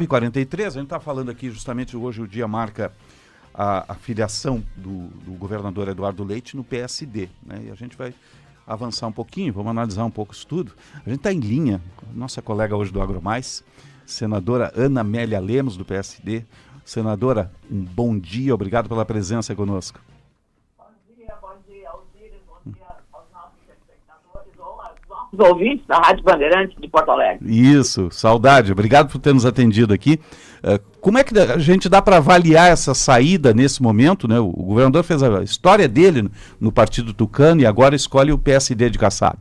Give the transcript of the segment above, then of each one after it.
43, a gente está falando aqui justamente hoje, o dia marca a filiação do governador Eduardo Leite no PSD, né? E a gente vai avançar um pouquinho, vamos analisar um pouco isso tudo. A gente está em linha, nossa colega hoje do AgroMais, senadora Ana Amélia Lemos, do PSD. Senadora, um bom dia, obrigado pela presença conosco. Bom dia, Alzira, bom dia aos nossos espectadores ou aos nossos ouvintes da Rádio Bandeirantes de Porto Alegre. Isso, saudade, obrigado por ter nos atendido aqui. Como é que a gente dá para avaliar essa saída nesse momento, né? O governador fez a história dele no Partido Tucano e agora escolhe o PSD de Kassab.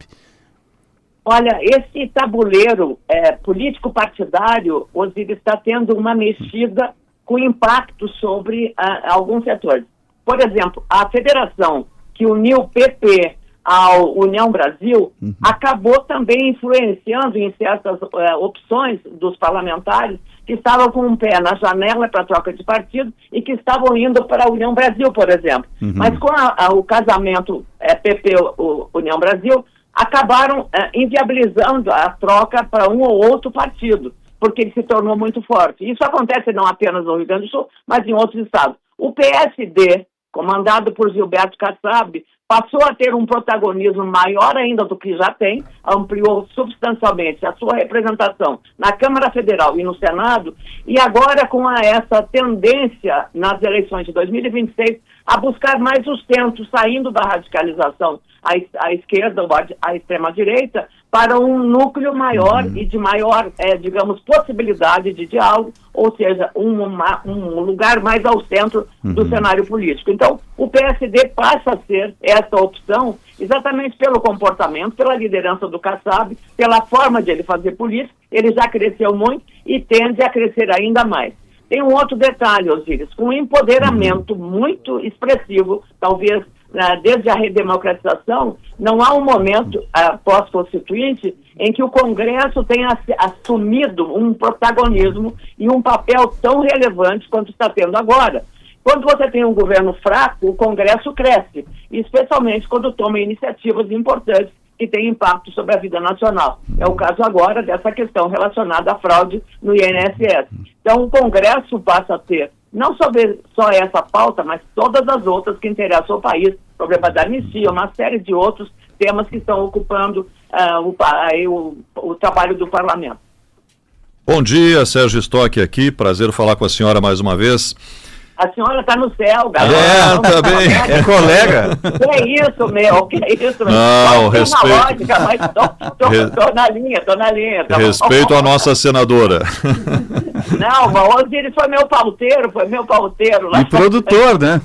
Olha, esse tabuleiro político-partidário, Osiris, está tendo uma mexida com impacto sobre alguns setores. Por exemplo, a federação que uniu o PP ao União Brasil acabou também influenciando em certas opções dos parlamentares que estavam com um pé na janela para troca de partido e que estavam indo para a União Brasil, por exemplo. Mas com o casamento PP-União Brasil, acabaram inviabilizando a troca para um ou outro partido, porque ele se tornou muito forte. Isso acontece não apenas no Rio Grande do Sul, mas em outros estados. O PSD, comandado por Gilberto Kassab, passou a ter um protagonismo maior ainda do que já tem, ampliou substancialmente a sua representação na Câmara Federal e no Senado, e agora com essa tendência nas eleições de 2026 a buscar mais o centro, saindo da radicalização à esquerda ou à extrema-direita, para um núcleo maior e de maior, digamos, possibilidade de diálogo, ou seja, um lugar mais ao centro do cenário político. Então, o PSD passa a ser essa opção exatamente pelo comportamento, pela liderança do Kassab, pela forma de ele fazer política. Ele já cresceu muito e tende a crescer ainda mais. Tem um outro detalhe, Osiris, com um empoderamento muito expressivo, talvez desde a redemocratização, não há um momento pós-constituinte em que o Congresso tenha assumido um protagonismo e um papel tão relevante quanto está tendo agora. Quando você tem um governo fraco, o Congresso cresce, especialmente quando toma iniciativas importantes que têm impacto sobre a vida nacional. É o caso agora dessa questão relacionada à fraude no INSS. Então, o Congresso passa a ter não só essa pauta, mas todas as outras que interessam ao país, problema da anistia, uma série de outros temas que estão ocupando o trabalho do parlamento. Bom dia, Sérgio Stock aqui, prazer falar com a senhora mais uma vez. A senhora está no céu, galera. Tá bem. É colega. Que é isso, meu? Não, respeito. Lógica, mas tô na linha. Respeito à nossa senadora. Não, o Osiris foi meu pauteiro. Lá. E produtor, né?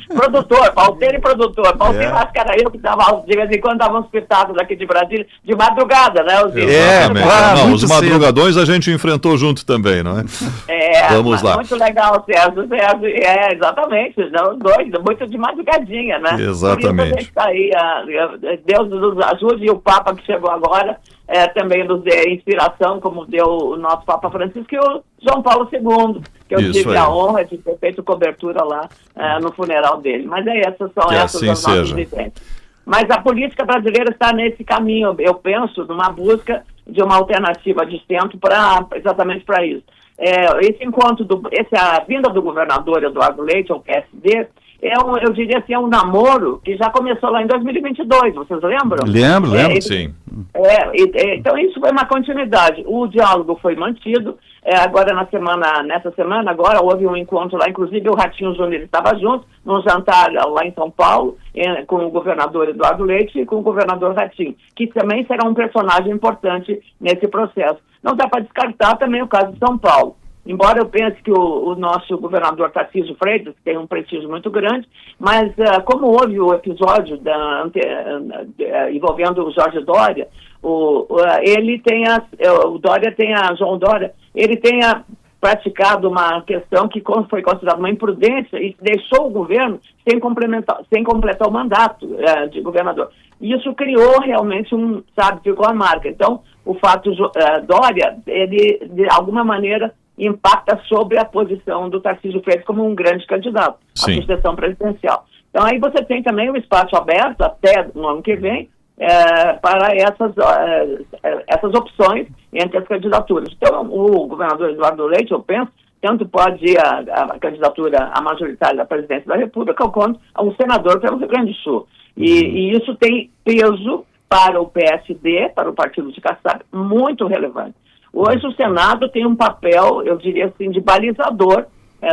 Produtor, pauteiro e produtor. Pauteiro, acho que era eu que dava, de vez em quando, dava uns pitacos aqui de Brasília, de madrugada, né, Osiris? Claro, os madrugadões a gente enfrentou junto também, não é? Vamos lá. Muito legal, Sérgio, exatamente, os dois, muito de madrugadinha, né? Exatamente. Por isso a gente tá aí, Deus nos ajude, e o Papa que chegou agora também nos dê inspiração, como deu o nosso Papa Francisco e o João Paulo II, que eu tive a honra de ter feito cobertura lá no funeral dele. Mas essas são essas as nossas vivências. Mas a política brasileira está nesse caminho, eu penso, numa busca de uma alternativa de centro exatamente para isso. A vinda do governador Eduardo Leite ao PSD eu diria assim, é um namoro que já começou lá em 2022, vocês lembram? Lembro, sim. Então isso foi uma continuidade. O diálogo foi mantido. Agora nessa semana agora houve um encontro lá, inclusive o Ratinho Júnior estava junto, num jantar lá em São Paulo, com o governador Eduardo Leite e com o governador Ratinho, que também será um personagem importante nesse processo. Não dá para descartar também o caso de São Paulo. Embora eu pense que o nosso governador Tarcísio Freitas tem um prestígio muito grande, mas como houve o episódio envolvendo o Jorge Dória, João Dória, ele tenha praticado uma questão que foi considerada uma imprudência e deixou o governo sem completar o mandato de governador. E isso criou realmente ficou a marca. Então, o fato Dória, ele, de alguma maneira, impacta sobre a posição do Tarcísio Freitas como um grande candidato à sucessão presidencial. Então aí você tem também o espaço aberto até no ano que vem, para essas opções entre as candidaturas. Então, o governador Eduardo Leite, eu penso, tanto pode ir a candidatura à majoritária da presidência da República, quanto a um senador pelo Rio Grande do Sul. E isso tem peso para o PSD, para o partido de Kassab, muito relevante. Hoje o Senado tem um papel, eu diria assim, de balizador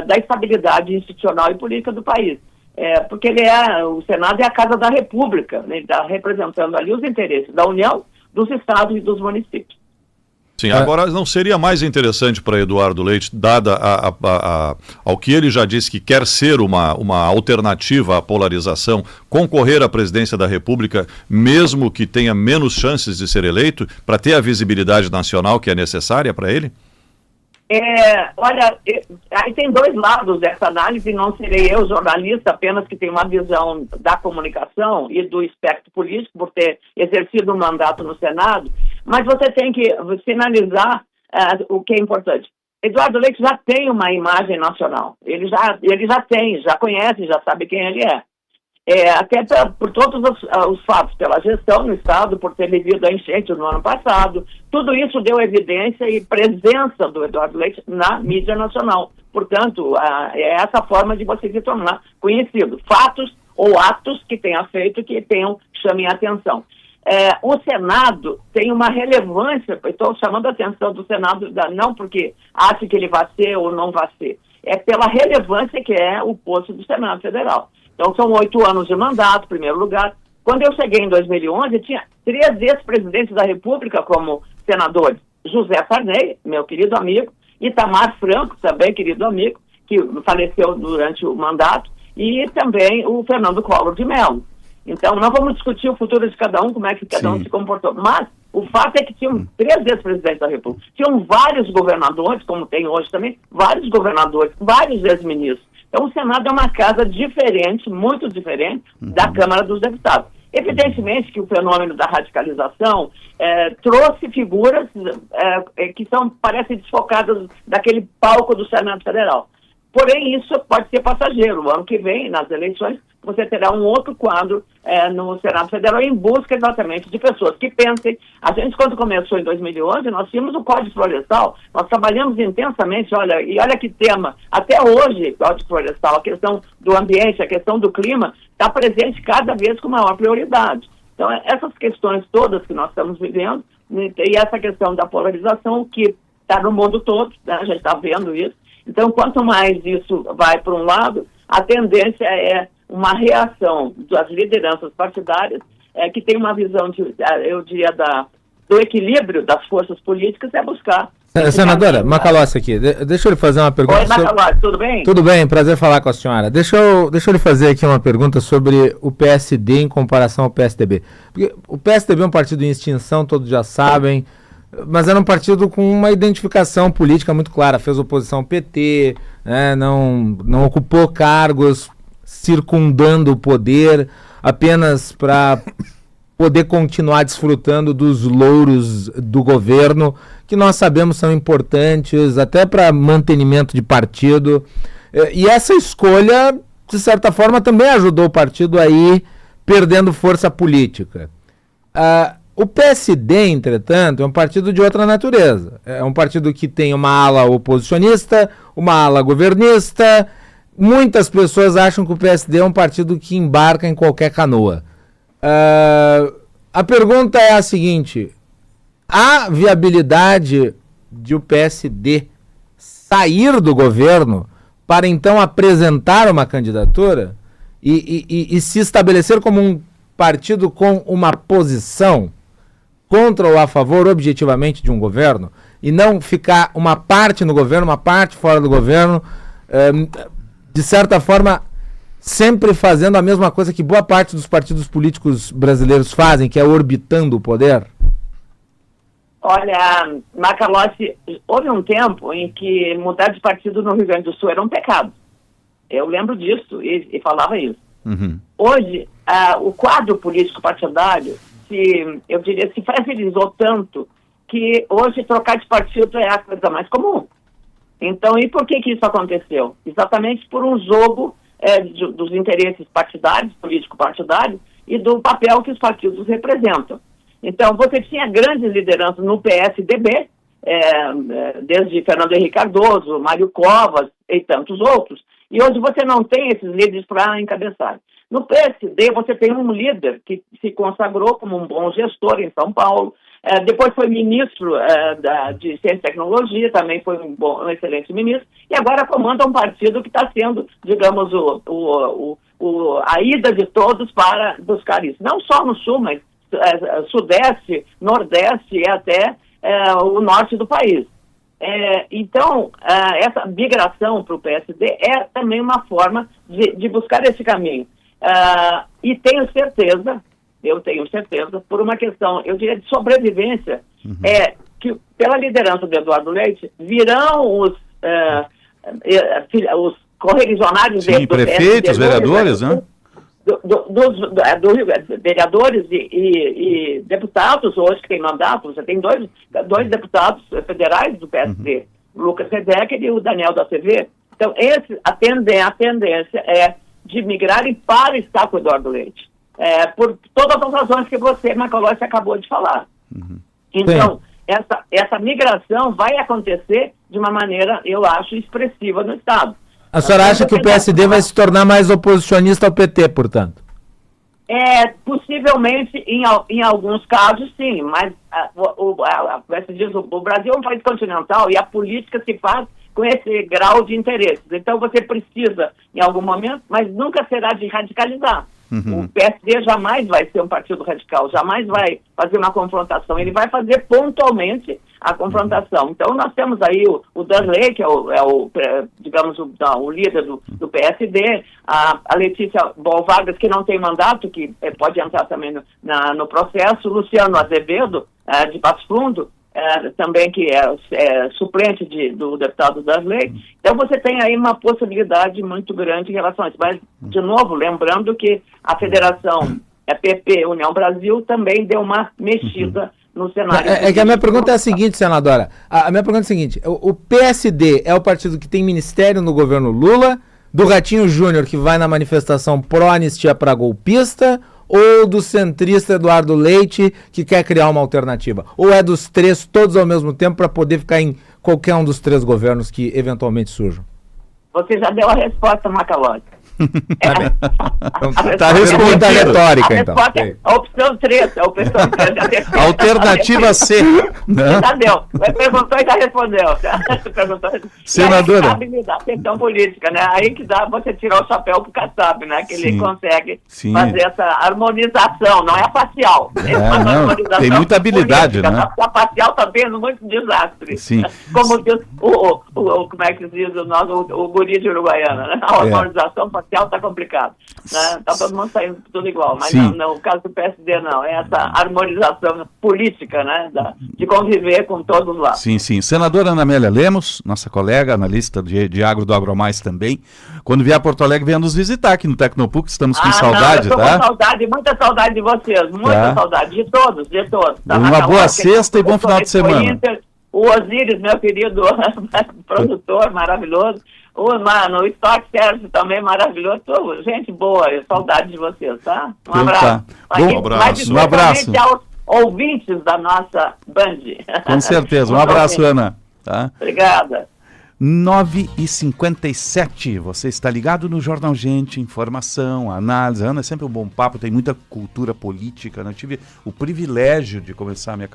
da estabilidade institucional e política do país. Porque o Senado é a Casa da República, né? Ele está representando ali os interesses da União, dos estados e dos municípios. Sim, agora não seria mais interessante para Eduardo Leite, dada ao que ele já disse que quer ser uma alternativa à polarização, concorrer à presidência da República, mesmo que tenha menos chances de ser eleito, para ter a visibilidade nacional que é necessária para ele? Olha, aí tem dois lados dessa análise, não serei eu, jornalista, apenas que tem uma visão da comunicação e do espectro político, por ter exercido um mandato no Senado, mas você tem que sinalizar o que é importante. Eduardo Leite já tem uma imagem nacional, ele já conhece, já sabe quem ele é. Até por todos os fatos, pela gestão no Estado, por ter vivido a enchente no ano passado, tudo isso deu evidência e presença do Eduardo Leite na mídia nacional. Portanto, é essa forma de você se tornar conhecido. Fatos ou atos que tenha feito que chamem a atenção. O Senado tem uma relevância, estou chamando a atenção do Senado, não porque acho que ele vai ser ou não vai ser, é pela relevância que é o posto do Senado Federal. Então, são 8 anos de mandato, em primeiro lugar. Quando eu cheguei em 2011, tinha 3 ex-presidentes da República como senadores. José Sarney, meu querido amigo, Itamar Franco, também querido amigo, que faleceu durante o mandato, e também o Fernando Collor de Mello. Então, não vamos discutir o futuro de cada um, como é que cada um se comportou. Mas o fato é que tinham 3 ex-presidentes da República. Tinham vários governadores, como tem hoje também, vários governadores, vários ex-ministros. Então, o Senado é uma casa diferente, muito diferente, da Câmara dos Deputados. Evidentemente que o fenômeno da radicalização trouxe figuras que parecem desfocadas daquele palco do Senado Federal. Porém, isso pode ser passageiro. O ano que vem, nas eleições, você terá um outro quadro no Senado Federal em busca exatamente de pessoas que pensem. A gente, quando começou em 2011, nós tínhamos o Código Florestal, nós trabalhamos intensamente, olha que tema, até hoje, Código Florestal, a questão do ambiente, a questão do clima, está presente cada vez com maior prioridade. Então, essas questões todas que nós estamos vivendo, e essa questão da polarização que está no mundo todo, né, a gente está vendo isso. Então, quanto mais isso vai para um lado, a tendência é uma reação das lideranças partidárias que tem uma visão, eu diria, do equilíbrio das forças políticas, buscar... Senadora, Macalossi aqui, deixa eu lhe fazer uma pergunta... Oi, Macalossi, tudo bem? Tudo bem, prazer falar com a senhora. Deixa eu lhe fazer aqui uma pergunta sobre o PSD em comparação ao PSDB. Porque o PSDB é um partido em extinção, todos já sabem, mas era um partido com uma identificação política muito clara, fez oposição ao PT, né, não ocupou cargos circundando o poder apenas para poder continuar desfrutando dos louros do governo, que nós sabemos são importantes até para mantenimento de partido. E essa escolha, de certa forma, também ajudou o partido a ir perdendo força política. O PSD, entretanto, é um partido de outra natureza. É um partido que tem uma ala oposicionista, uma ala governista. Muitas pessoas acham que o PSD é um partido que embarca em qualquer canoa. A pergunta é a seguinte: há viabilidade de o PSD sair do governo para então apresentar uma candidatura e se estabelecer como um partido com uma posição contra ou a favor objetivamente de um governo e não ficar uma parte no governo, uma parte fora do governo, de certa forma sempre fazendo a mesma coisa que boa parte dos partidos políticos brasileiros fazem, que é orbitando o poder? Olha, Macalossi, houve um tempo em que mudar de partido no Rio Grande do Sul era um pecado. Eu lembro disso e falava isso. Uhum. Hoje, o quadro político partidário, eu diria, se fragilizou tanto que hoje trocar de partido é a coisa mais comum. Então, e por que isso aconteceu? Exatamente por um jogo dos interesses partidários, político-partidários, e do papel que os partidos representam. Então, você tinha grandes lideranças no PSDB, desde Fernando Henrique Cardoso, Mário Covas e tantos outros, e hoje você não tem esses líderes para encabeçar. No PSD, você tem um líder que se consagrou como um bom gestor em São Paulo, depois foi ministro de Ciência e Tecnologia, também foi um excelente ministro, e agora comanda um partido que está sendo, digamos, a ida de todos para buscar isso. Não só no Sul, mas Sudeste, Nordeste e até o Norte do país. Então, essa migração para o PSD é também uma forma de buscar esse caminho. E eu tenho certeza, por uma questão, eu diria, de sobrevivência, que pela liderança do Eduardo Leite virão os correligionários do prefeitos, PSD, vereadores, né? Vereadores e deputados hoje que têm mandato. Você tem dois deputados federais do PSD, o Lucas Redecker e o Daniel da TV. Então, a tendência é de migrarem para estar com o Eduardo Leite. Por todas as razões que você, Macalossi, acabou de falar. Então, essa migração vai acontecer de uma maneira, eu acho, expressiva no Estado. A senhora acha que o PSD vai se tornar mais oposicionista ao PT, portanto? Possivelmente, em alguns casos, sim, mas o Brasil é um país continental e a política se faz com esse grau de interesses. Então, você precisa, em algum momento, mas nunca será de radicalizar. O PSD jamais vai ser um partido radical, jamais vai fazer uma confrontação, ele vai fazer pontualmente a confrontação. Então, nós temos aí o Darley, que digamos, o líder do PSD, a Letícia Bolvargas, que não tem mandato, que pode entrar também no processo, Luciano Azevedo, de Passo Fundo, também que é suplente do deputado Darley. Então você tem aí uma possibilidade muito grande em relação a isso. Mas, de novo, lembrando que a federação PP União Brasil também deu uma mexida no cenário. Que a minha pergunta é a seguinte, senadora. A minha pergunta é a seguinte: o PSD é o partido que tem ministério no governo Lula, do Ratinho Júnior, que vai na manifestação pró-anistia para golpista, ou do centrista Eduardo Leite, que quer criar uma alternativa? Ou é dos três, todos ao mesmo tempo, para poder ficar em qualquer um dos três governos que eventualmente surjam? Você já deu a resposta, Macalossi. Está respondendo a retórica, então. A opção 3, a opção 3. Alternativa C. Já deu. Perguntou e já respondeu. Senadora. Sabe lidar, questão política, né? Aí que dá você tirar o chapéu pro Kassab, né? Que ele consegue fazer essa harmonização, não é facial. Tem muita habilidade, política, né? A facial está tendo muito desastre. Sim. Como diz como é que se diz o guri de Uruguaiana, né? A harmonização facial está complicado, né? Tá todo mundo saindo tudo igual, mas não, o caso do PSD não, é essa harmonização política, né? De conviver com todos lá. Sim. Senadora Ana Amélia Lemos, nossa colega, analista de agro do AgroMais também, quando vier a Porto Alegre, venha nos visitar aqui no Tecnopuc, estamos com saudade, com saudade, muita saudade de vocês, muita saudade, de todos. Tá? Uma boa sexta e bom final de semana. O Osíris, meu querido produtor maravilhoso, o Stock Service também maravilhoso, gente boa, saudade de vocês, tá? Um abraço. Um abraço. Aos ouvintes da nossa Band. Com certeza, um abraço, Ana. Tá? Obrigada. 9h57, você está ligado no Jornal Gente, informação, análise. Ana, é sempre um bom papo, tem muita cultura política, né? Eu tive o privilégio de começar a minha